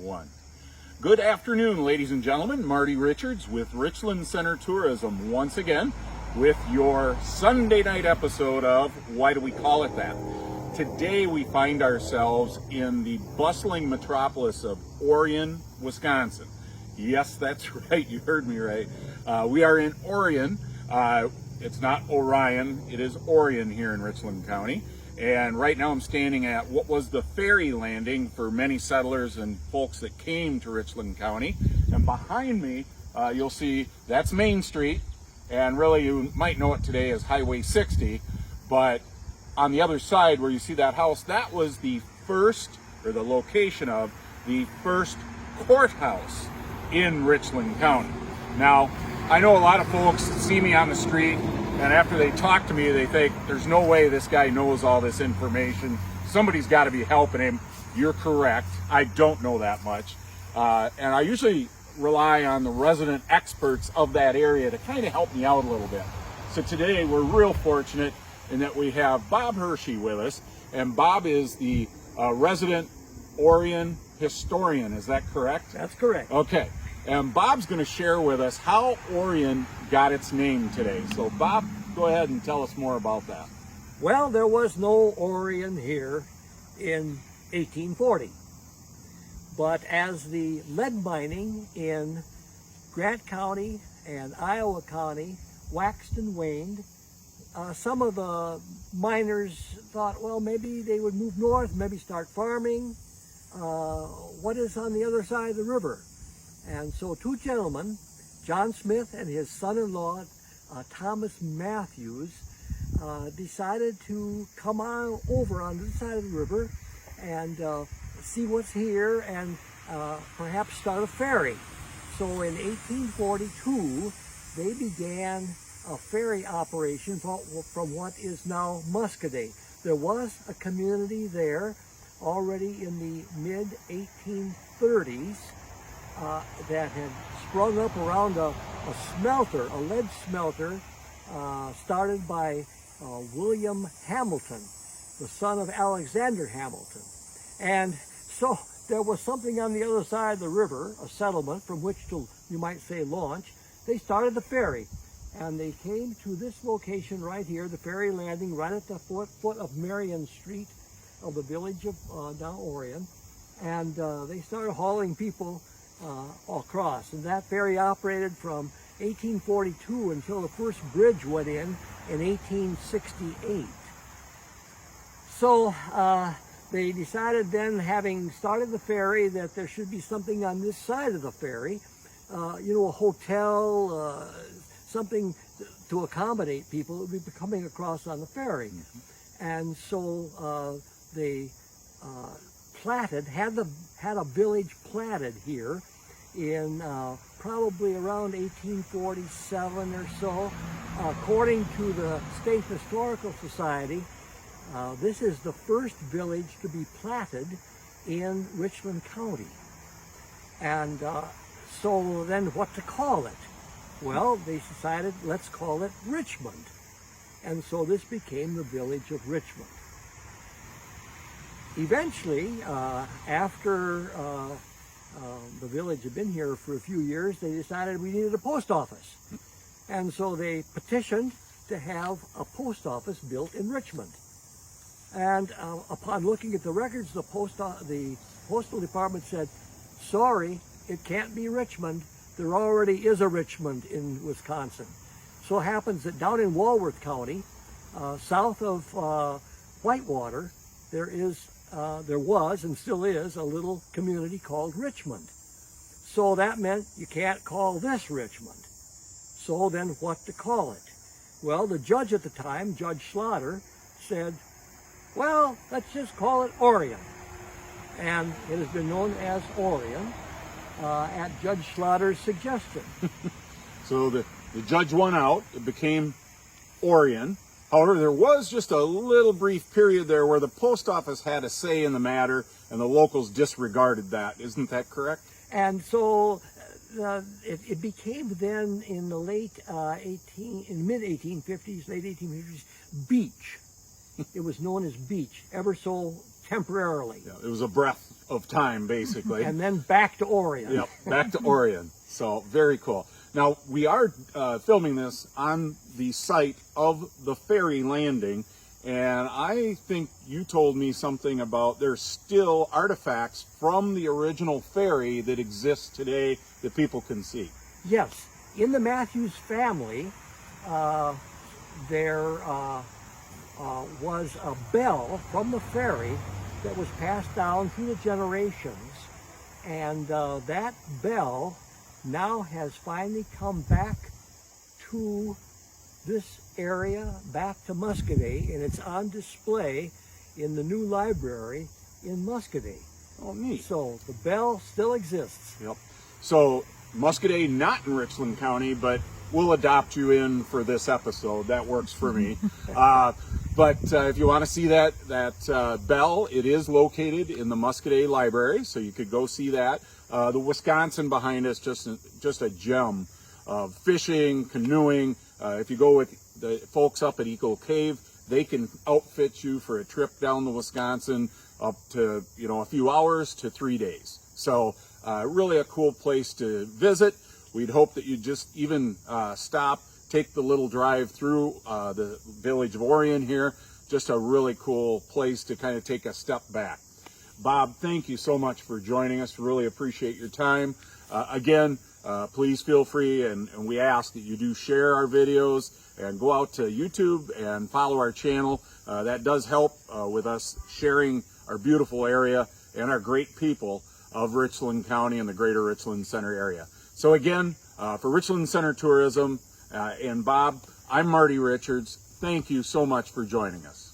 1. Good afternoon, ladies and gentlemen. Marty Richards with Richland Center Tourism once again with your Sunday night episode of Why Do We Call It That? Today we find ourselves in the bustling metropolis of Orion, Wisconsin. Yes, that's right. You heard me right. We are in Orion. It's not Orion. It is Orion here in Richland County. And right now I'm standing at what was the ferry landing for many settlers and folks that came to Richland County. And behind me, you'll see that's Main Street. And really, you might know it today as Highway 60. But on the other side where you see that house, that was the first, or the location of, the first courthouse in Richland County. Now, I know a lot of folks see me on the street, and after they talk to me, they think, there's no way this guy knows all this information. Somebody's got to be helping him. You're correct. I don't know that much. And I usually rely on the resident experts of that area to kind of help me out a little bit. So today, we're real fortunate in that we have Bob Hirschy with us. And Bob is the resident Orion historian. Is that correct? That's correct. Okay. And Bob's going to share with us how Orion got its name today. So Bob, go ahead and tell us more about that. Well, there was no Orion here in 1840. But as the lead mining in Grant County and Iowa County waxed and waned, some of the miners thought, well, maybe they would move north, maybe start farming. What is on the other side of the river? And so two gentlemen, John Smith and his son-in-law, Thomas Matthews, decided to come on over on this side of the river and see what's here and perhaps start a ferry. So in 1842, they began a ferry operation from what is now Muscadet. There was a community there already in the mid-1830s that had sprung up around a smelter, a lead smelter, started by William Hamilton, the son of Alexander Hamilton. And so there was something on the other side of the river, a settlement from which to, you might say, launch. They started the ferry, and they came to this location right here, the ferry landing right at the foot of Marion Street of the village of now Orion. And they started hauling people across, and that ferry operated from 1842 until the first bridge went in 1868. So they decided then, having started the ferry, that there should be something on this side of the ferry, a hotel, something to accommodate people who would be coming across on the ferry. Mm-hmm. And so they had a village platted here in probably around 1847 or so. According to the State Historical Society, this is the first village to be platted in Richland County. And so then what to call it? Well, they decided, let's call it Richmond. And so this became the village of Richmond. Eventually, after the village had been here for a few years, they decided we needed a post office. And so they petitioned to have a post office built in Richmond. And upon looking at the records, the postal department said, sorry, it can't be Richmond. There already is a Richmond in Wisconsin. So it happens that down in Walworth County, south of Whitewater, there was and still is a little community called Richmond. So that meant you can't call this Richmond. So then what to call it? Well, the judge at the time, Judge Slaughter, said, well, let's just call it Orion. And it has been known as Orion at Judge Slaughter's suggestion. So the judge won out. It became Orion. However, there was just a little brief period there where the post office had a say in the matter, and the locals disregarded that. Isn't that correct? And so it became then in the mid-1850s, late 1850s, Beech. It was known as Beech, ever so temporarily. Yeah, it was a breath of time, basically. And then back to Orion. Yep, back to Orion. So very cool. Now we are filming this on the site of the ferry landing, and I think you told me something about there's still artifacts from the original ferry that exists today that people can see. Yes, in the Matthews family, there was a bell from the ferry that was passed down through the generations, and that bell now has finally come back to this area, back to Muscatine, and it's on display in the new library in Muscatine. Oh, neat. So the bell still exists. Yep. So Muscatine, not in Richland County, but we'll adopt you in for this episode. That works for me. But if you want to see that bell, it is located in the Muscatine Library, so you could go see that. The Wisconsin behind us, just a gem of fishing, canoeing. If you go with the folks up at Eco Cave, they can outfit you for a trip down the Wisconsin up to a few hours to 3 days. So really a cool place to visit. We'd hope that you just even stop, take the little drive through the village of Orion here. Just a really cool place to kind of take a step back. Bob, thank you so much for joining us. Really appreciate your time. Again, please feel free, and we ask that you do share our videos and go out to YouTube and follow our channel. That does help with us sharing our beautiful area and our great people of Richland County and the greater Richland Center area. So again, for Richland Center Tourism and Bob, I'm Marty Richards. Thank you so much for joining us.